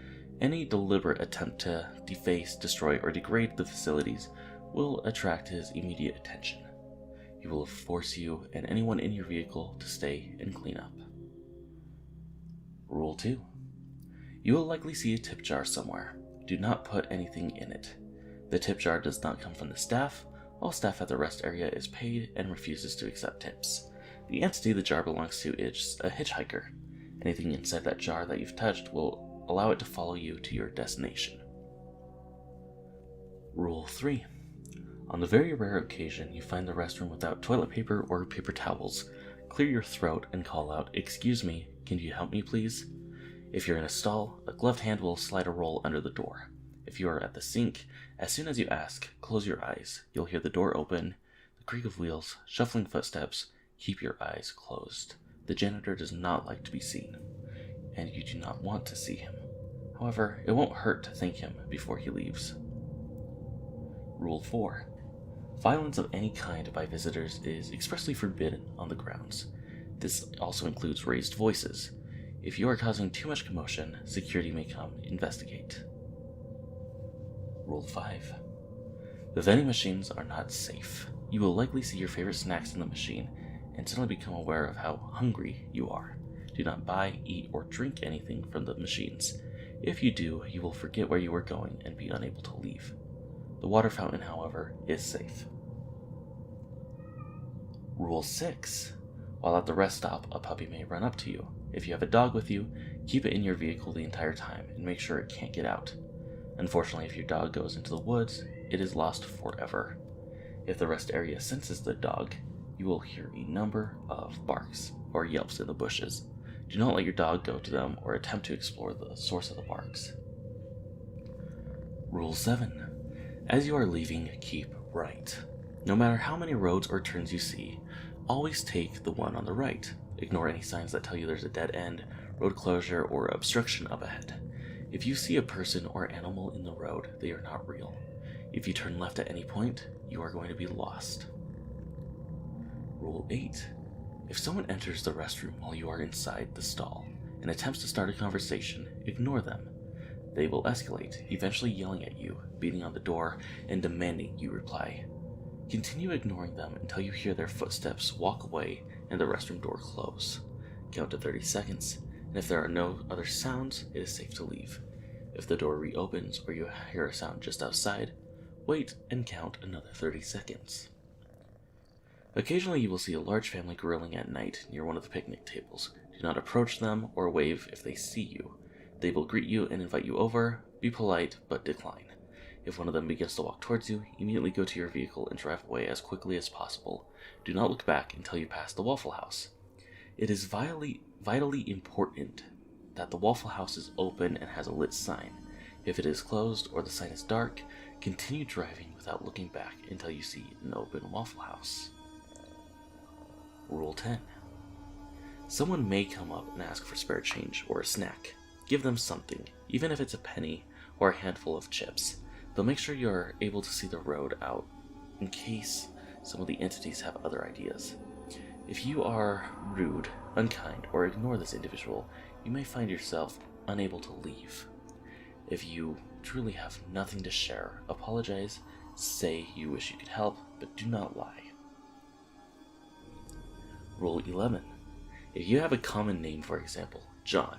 any deliberate attempt to deface, destroy, or degrade the facilities will attract his immediate attention. He will force you and anyone in your vehicle to stay and clean up. Rule 2. You will likely see a tip jar somewhere. Do not put anything in it. The tip jar does not come from the staff. All staff at the rest area is paid and refuses to accept tips. The entity the jar belongs to is a hitchhiker. Anything inside that jar that you've touched will allow it to follow you to your destination. Rule 3. On the very rare occasion you find the restroom without toilet paper or paper towels, clear your throat and call out, "Excuse me, can you help me please?" If you're in a stall, a gloved hand will slide a roll under the door. If you are at the sink, as soon as you ask, close your eyes. You'll hear the door open, the creak of wheels, shuffling footsteps. Keep your eyes closed. The janitor does not like to be seen, and you do not want to see him. However, it won't hurt to thank him before he leaves. Rule 4. Violence of any kind by visitors is expressly forbidden on the grounds. This also includes raised voices. If you are causing too much commotion, security may come investigate. Rule 5. The vending machines are not safe. You will likely see your favorite snacks in the machine and suddenly become aware of how hungry you are. Do not buy, eat, or drink anything from the machines. If you do, you will forget where you were going and be unable to leave. The water fountain, however, is safe. Rule 6. While at the rest stop, a puppy may run up to you. If you have a dog with you, keep it in your vehicle the entire time and make sure it can't get out. Unfortunately, if your dog goes into the woods, it is lost forever. If the rest area senses the dog, you will hear a number of barks or yelps in the bushes. Do not let your dog go to them or attempt to explore the source of the barks. Rule 7. As you are leaving, keep right. No matter how many roads or turns you see, always take the one on the right. Ignore any signs that tell you there's a dead end, road closure, or obstruction up ahead. If you see a person or animal in the road, they are not real. If you turn left at any point, you are going to be lost. Rule 8. If someone enters the restroom while you are inside the stall and attempts to start a conversation, ignore them. They will escalate, eventually yelling at you, beating on the door, and demanding you reply. Continue ignoring them until you hear their footsteps walk away and the restroom door close. Count to 30 seconds, and if there are no other sounds, it is safe to leave. If the door reopens or you hear a sound just outside, wait and count another 30 seconds. Occasionally you will see a large family grilling at night near one of the picnic tables. Do not approach them or wave if they see you. They will greet you and invite you over. Be polite, but decline. If one of them begins to walk towards you, immediately go to your vehicle and drive away as quickly as possible. Do not look back until you pass the Waffle House. It is vitally important that the Waffle House is open and has a lit sign. If it is closed or the sign is dark, continue driving without looking back until you see an open Waffle House. Rule 10. Someone may come up and ask for spare change or a snack. Give them something, even if it's a penny or a handful of chips. They'll make sure you're able to see the road out in case some of the entities have other ideas. If you are rude, unkind, or ignore this individual, you may find yourself unable to leave. If you truly have nothing to share, apologize, say you wish you could help, but do not lie. Rule 11. If you have a common name, for example, John,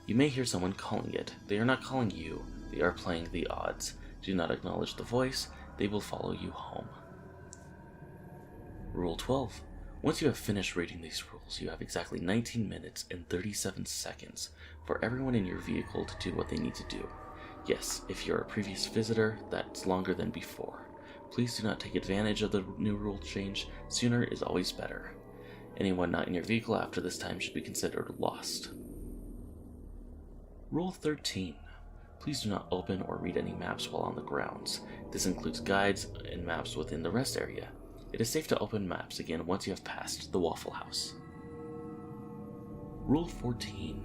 you may hear someone calling it. They are not calling you, they are playing the odds. Do not acknowledge the voice, they will follow you home. Rule 12. Once you have finished reading these rules, you have exactly 19 minutes and 37 seconds for everyone in your vehicle to do what they need to do. Yes, if you're a previous visitor, that's longer than before. Please do not take advantage of the new rule change. Sooner is always better. Anyone not in your vehicle after this time should be considered lost. Rule 13. Please do not open or read any maps while on the grounds. This includes guides and maps within the rest area. It is safe to open maps again once you have passed the Waffle House. Rule 14.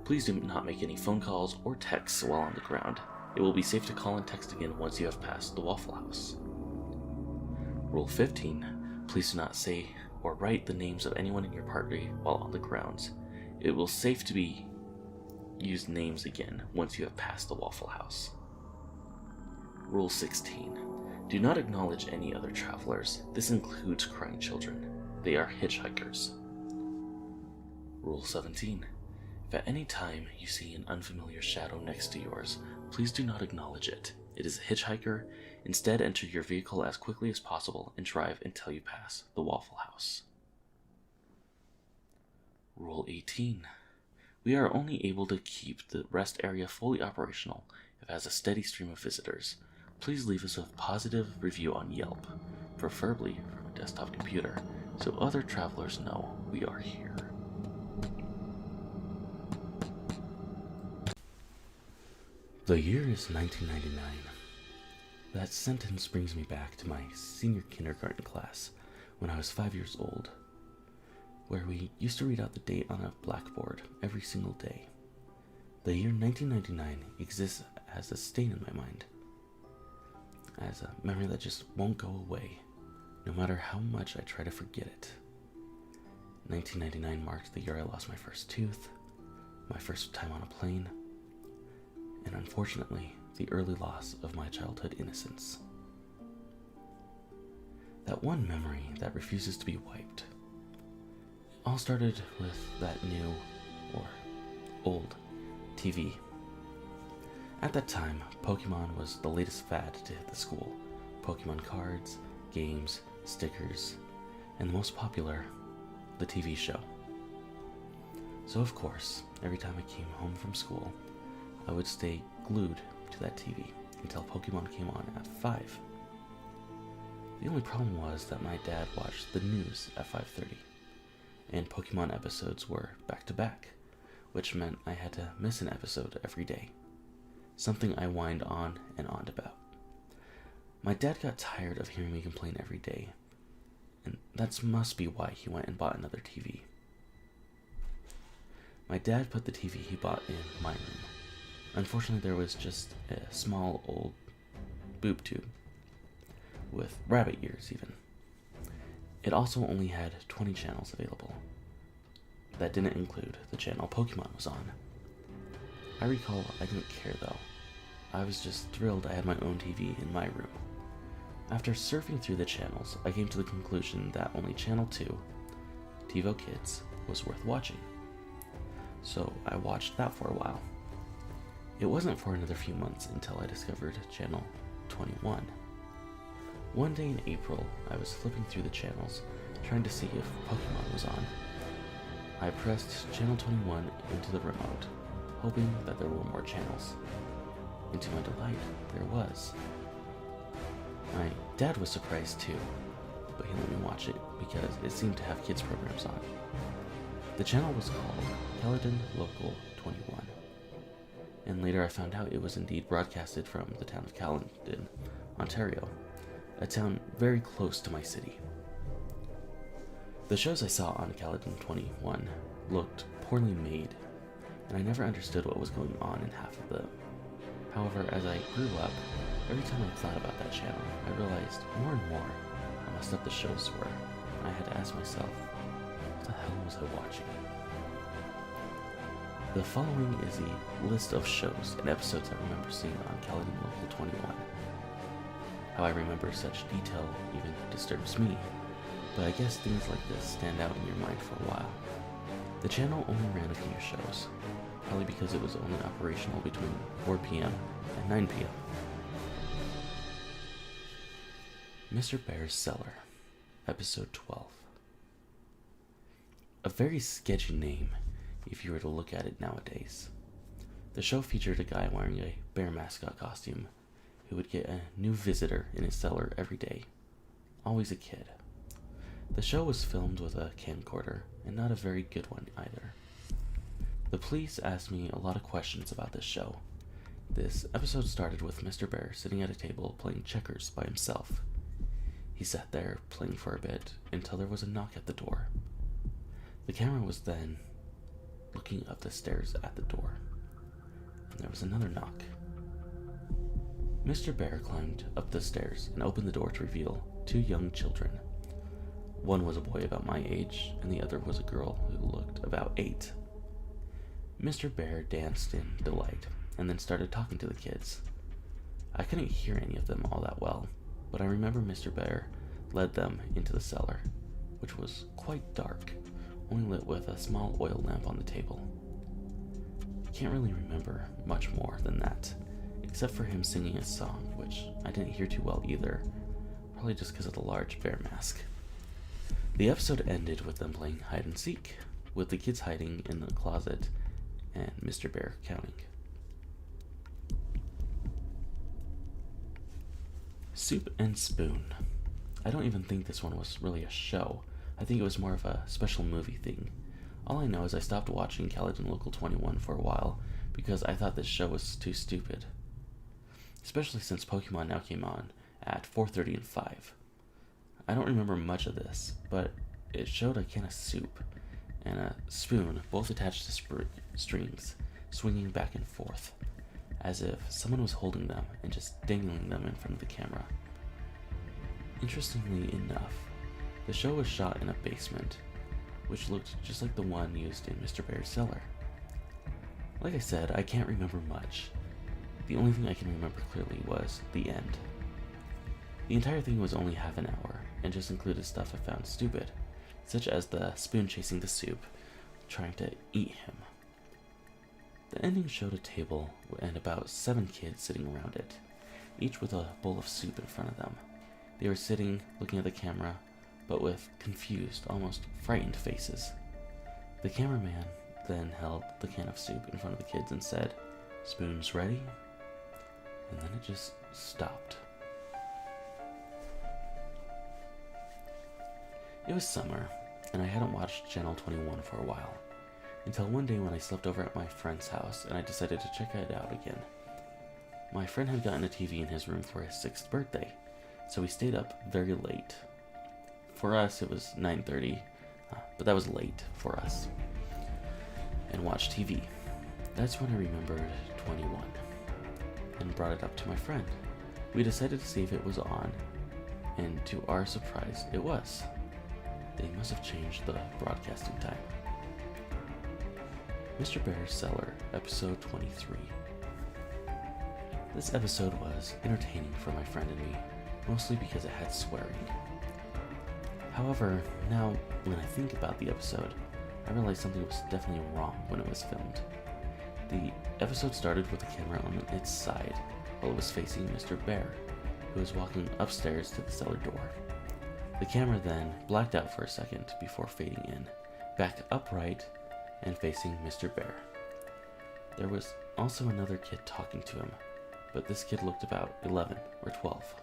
Please do not make any phone calls or texts while on the ground. It will be safe to call and text again once you have passed the Waffle House. Rule 15. Please do not say or write the names of anyone in your party while on the grounds. It will safe to be use names again once you have passed the Waffle House. Rule 16. Do not acknowledge any other travelers. This includes crying children. They are hitchhikers. Rule 17. If at any time you see an unfamiliar shadow next to yours, please do not acknowledge it. It is a hitchhiker. Instead, enter your vehicle as quickly as possible and drive until you pass the Waffle House. Rule 18. We are only able to keep the rest area fully operational if it has a steady stream of visitors. Please leave us a positive review on Yelp, preferably from a desktop computer, so other travelers know we are here. The year is 1999. That sentence brings me back to my senior kindergarten class when I was 5 years old, where we used to read out the date on a blackboard every single day. The year 1999 exists as a stain in my mind, as a memory that just won't go away, no matter how much I try to forget it. 1999 marked the year I lost my first tooth, my first time on a plane, and unfortunately, the early loss of my childhood innocence. That one memory that refuses to be wiped. It all started with that new, or old, TV. At that time, Pokemon was the latest fad to hit the school. Pokemon cards, games, stickers, and the most popular, the TV show. So of course, every time I came home from school, I would stay glued to that TV until Pokemon came on at 5. The only problem was that my dad watched the news at 5:30, and Pokemon episodes were back to back, which meant I had to miss an episode every day, something I whined on and on about. My dad got tired of hearing me complain every day, and that must be why he went and bought another TV. My dad put the TV he bought in my room. Unfortunately, there was just a small old boob tube, with rabbit ears even. It also only had 20 channels available. That didn't include the channel Pokemon was on. I recall I didn't care though. I was just thrilled I had my own TV in my room. After surfing through the channels, I came to the conclusion that only Channel 2, TiVo Kids, was worth watching. So I watched that for a while. It wasn't for another few months until I discovered Channel 21. One day in April, I was flipping through the channels, trying to see if Pokemon was on. I pressed Channel 21 into the remote. hoping that there were more channels. And to my delight, there was. My dad was surprised too, but he let me watch it because it seemed to have kids programs on. The channel was called Caledon Local 21, and later I found out it was indeed broadcasted from the town of Caledon, Ontario, a town very close to my city. The shows I saw on Caledon 21 looked poorly made, and I never understood what was going on in half of them. However, as I grew up, every time I thought about that channel, I realized more and more how messed up the shows were. I had to ask myself, what the hell was I watching? The following is a list of shows and episodes I remember seeing on Caledon Local 21. How I remember such detail even disturbs me, but I guess things like this stand out in your mind for a while. The channel only ran a few shows, probably because it was only operational between 4 p.m. and 9 p.m. Mr. Bear's Cellar, Episode 12. A very sketchy name if you were to look at it nowadays. The show featured a guy wearing a bear mascot costume who would get a new visitor in his cellar every day, always a kid. The show was filmed with a camcorder, and not a very good one either. The police asked me a lot of questions about this show. This episode started with Mr. Bear sitting at a table playing checkers by himself. He sat there playing for a bit until there was a knock at the door. The camera was then looking up the stairs at the door, and there was another knock. Mr. Bear climbed up the stairs and opened the door to reveal 2 young children. One was a boy about my age, and the other was a girl who looked about 8. Mr. Bear danced in delight, and then started talking to the kids. I couldn't hear any of them all that well, but I remember Mr. Bear led them into the cellar, which was quite dark, only lit with a small oil lamp on the table. I can't really remember much more than that, except for him singing a song, which I didn't hear too well either, probably just because of the large bear mask. The episode ended with them playing hide and seek, with the kids hiding in the closet and Mr. Bear counting. Soup and Spoon. I don't even think this one was really a show. I think it was more of a special movie thing. All I know is I stopped watching Caledon Local 21 for a while because I thought this show was too stupid. Especially since Pokemon now came on at 4:30 and 5. I don't remember much of this, but it showed a can of soup and a spoon, both attached to strings, swinging back and forth, as if someone was holding them and just dangling them in front of the camera. Interestingly enough, the show was shot in a basement, which looked just like the one used in Mr. Bear's cellar. Like I said, I can't remember much. The only thing I can remember clearly was the end. The entire thing was only half an hour, and just included stuff I found stupid, such as the spoon chasing the soup, trying to eat him. The ending showed a table and about 7 kids sitting around it, each with a bowl of soup in front of them. They were sitting, looking at the camera, but with confused, almost frightened faces. The cameraman then held the can of soup in front of the kids and said, "Spoons ready?" And then it just stopped. It was summer, and I hadn't watched Channel 21 for a while, until one day when I slept over at my friend's house and I decided to check it out again. My friend had gotten a TV in his room for his 6th birthday, so we stayed up very late. For us, it was 9:30, but that was late for us, and watched TV. That's when I remembered 21, and brought it up to my friend. We decided to see if it was on, and to our surprise, it was. They must have changed the broadcasting time. Mr. Bear's Cellar, Episode 23. This episode was entertaining for my friend and me, mostly because it had swearing. However, now when I think about the episode, I realize something was definitely wrong when it was filmed. The episode started with the camera on its side, while it was facing Mr. Bear, who was walking upstairs to the cellar door. The camera then blacked out for a second before fading in, back upright and facing Mr. Bear. There was also another kid talking to him, but this kid looked about 11 or 12.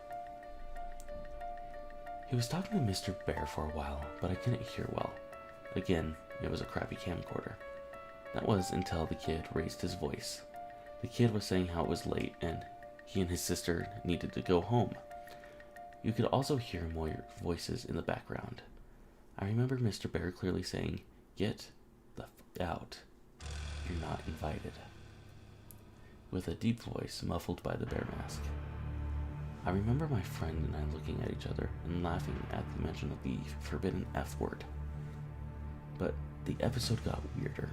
He was talking to Mr. Bear for a while, but I couldn't hear well. Again, it was a crappy camcorder. That was until the kid raised his voice. The kid was saying how it was late and he and his sister needed to go home. You could also hear more voices in the background. I remember Mr. Bear clearly saying, "Get the f*** out. You're not invited," with a deep voice muffled by the bear mask. I remember my friend and I looking at each other and laughing at the mention of the forbidden F word. But the episode got weirder.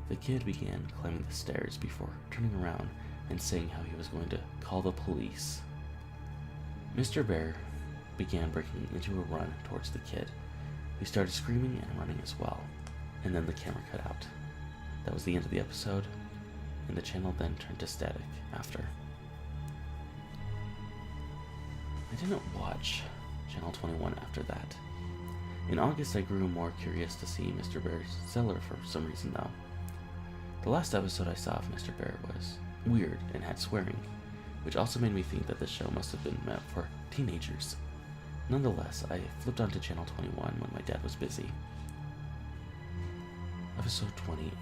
The kid began climbing the stairs before turning around and saying how he was going to call the police. Mr. Bear began breaking into a run towards the kid, who started screaming and running as well, and then the camera cut out. That was the end of the episode, and the channel then turned to static after. I didn't watch Channel 21 after that. In August, I grew more curious to see Mr. Bear's cellar for some reason though. The last episode I saw of Mr. Bear was weird and had swearing, which also made me think that the show must have been meant for teenagers. Nonetheless, I flipped onto Channel 21 when my dad was busy. Episode 28.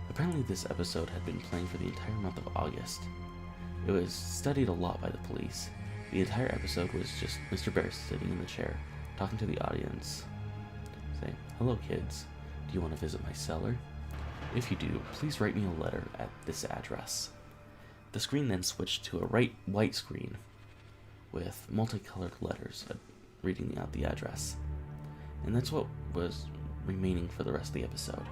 Apparently this episode had been playing for the entire month of August. It was studied a lot by the police. The entire episode was just Mr. Bear sitting in the chair, talking to the audience, saying, "Hello kids, do you want to visit my cellar? If you do, please write me a letter at this address." The screen then switched to a white screen with multicolored letters reading out the address. And that's what was remaining for the rest of the episode.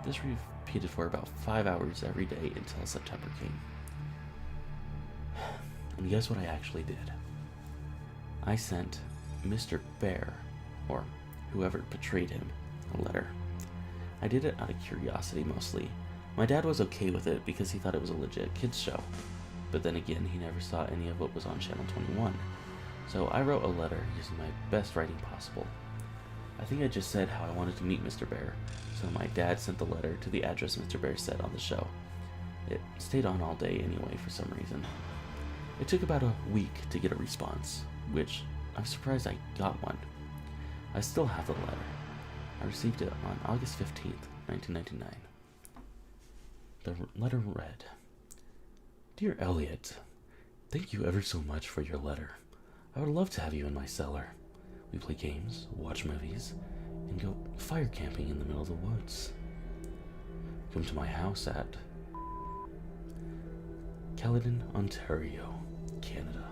This repeated for about 5 hours every day until September came. And guess what I actually did? I sent Mr. Bear, or whoever portrayed him, a letter. I did it out of curiosity mostly. My dad was okay with it because he thought it was a legit kids show. But then again, he never saw any of what was on Channel 21. So I wrote a letter using my best writing possible. I think I just said how I wanted to meet Mr. Bear, so my dad sent the letter to the address Mr. Bear said on the show. It stayed on all day anyway for some reason. It took about a week to get a response, which I'm surprised I got one. I still have the letter. I received it on August 15th, 1999. The letter read, "Dear Elliot, thank you ever so much for your letter. I would love to have you in my cellar. We play games, watch movies, and go fire camping in the middle of the woods. Come to my house at Caledon, Ontario, Canada.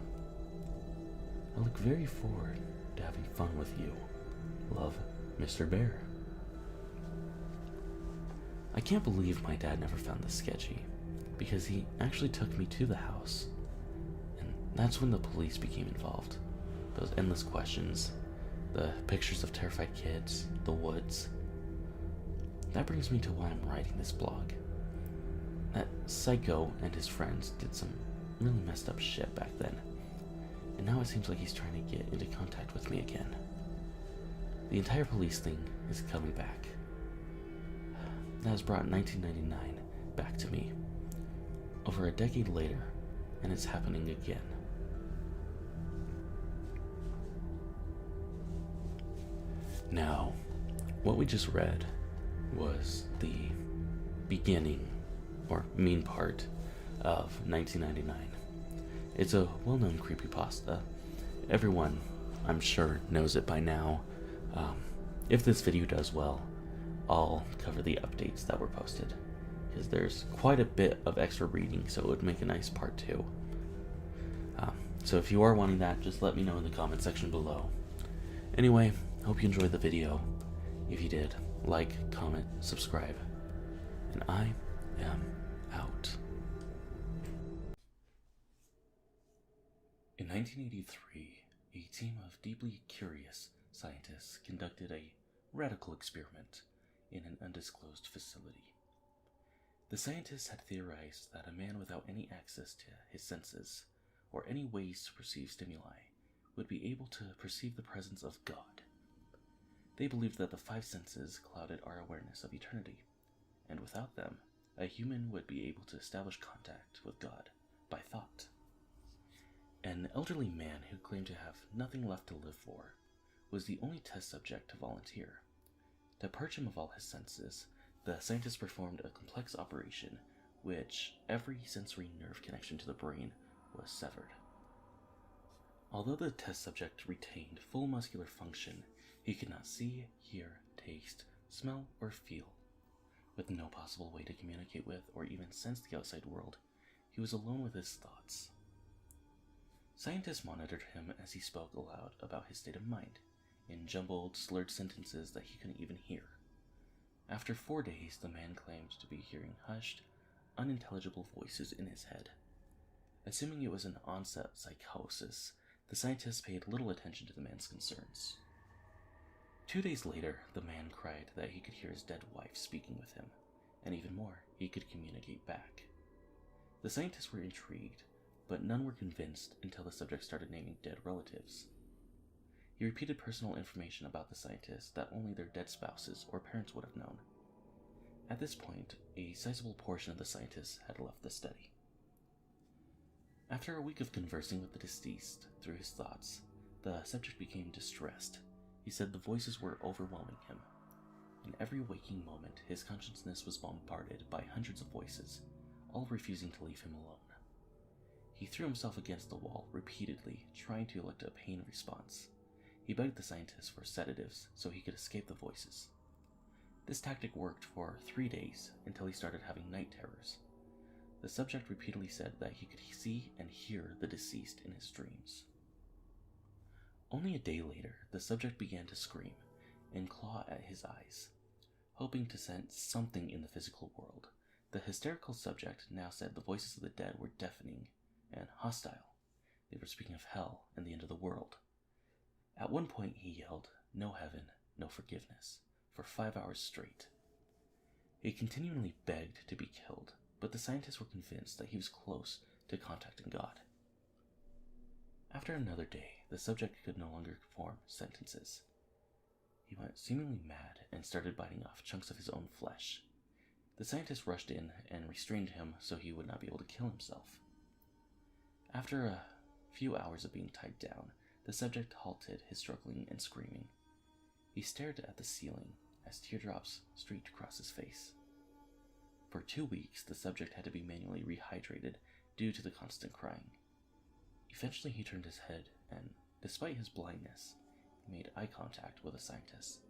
I look very forward to having fun with you. Love, Mr. Bear." I can't believe my dad never found this sketchy, because he actually took me to the house. And that's when the police became involved. Those endless questions, the pictures of terrified kids, the woods. That brings me to why I'm writing this blog. That psycho and his friends did some really messed up shit back then, and now it seems like he's trying to get into contact with me again. The entire police thing is coming back. That has brought 1999 back to me, over a decade later, and it's happening again. Now, what we just read was the beginning, or main part, of 1999. It's a well-known creepypasta. Everyone, I'm sure, knows it by now. If this video does well, I'll cover the updates that were posted, because there's quite a bit of extra reading, so it would make a nice part 2. So if you are wanting that, just let me know in the comment section below. Anyway, hope you enjoyed the video. If you did, like, comment, subscribe, and I am out. In 1983, a team of deeply curious scientists conducted a radical experiment in an undisclosed facility. The scientists had theorized that a man without any access to his senses, or any ways to perceive stimuli, would be able to perceive the presence of God. They believed that the 5 senses clouded our awareness of eternity, and without them, a human would be able to establish contact with God by thought. An elderly man who claimed to have nothing left to live for was the only test subject to volunteer. To purge him of all his senses, the scientists performed a complex operation which every sensory nerve connection to the brain was severed. Although the test subject retained full muscular function, he could not see, hear, taste, smell, or feel. With no possible way to communicate with or even sense the outside world, he was alone with his thoughts. Scientists monitored him as he spoke aloud about his state of mind, in jumbled, slurred sentences that he couldn't even hear. After 4 days, the man claimed to be hearing hushed, unintelligible voices in his head. Assuming it was an onset psychosis, the scientists paid little attention to the man's concerns. 2 days later, the man cried that he could hear his dead wife speaking with him, and even more, he could communicate back. The scientists were intrigued, but none were convinced until the subject started naming dead relatives. He repeated personal information about the scientists that only their dead spouses or parents would have known. At this point, a sizable portion of the scientists had left the study. After a week of conversing with the deceased through his thoughts, the subject became distressed. He said the voices were overwhelming him. In every waking moment, his consciousness was bombarded by hundreds of voices, all refusing to leave him alone. He threw himself against the wall repeatedly, trying to elicit a pain response. He begged the scientists for sedatives so he could escape the voices. This tactic worked for 3 days until he started having night terrors. The subject repeatedly said that he could see and hear the deceased in his dreams. Only a day later, the subject began to scream and claw at his eyes, hoping to sense something in the physical world. The hysterical subject now said the voices of the dead were deafening and hostile. They were speaking of hell and the end of the world. At one point he yelled, "No heaven, no forgiveness," for 5 hours straight. He continually begged to be killed, but the scientists were convinced that he was close to contacting God. After another day, the subject could no longer form sentences. He went seemingly mad and started biting off chunks of his own flesh. The scientists rushed in and restrained him so he would not be able to kill himself. After a few hours of being tied down, the subject halted his struggling and screaming. He stared at the ceiling as teardrops streaked across his face. For 2 weeks, the subject had to be manually rehydrated due to the constant crying. Eventually, he turned his head and, despite his blindness, he made eye contact with a scientist.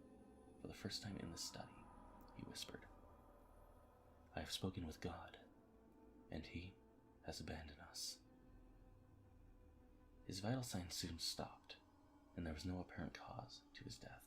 For the first time in the study, he whispered, "I have spoken with God, and He has abandoned us." His vital signs soon stopped, and there was no apparent cause to his death.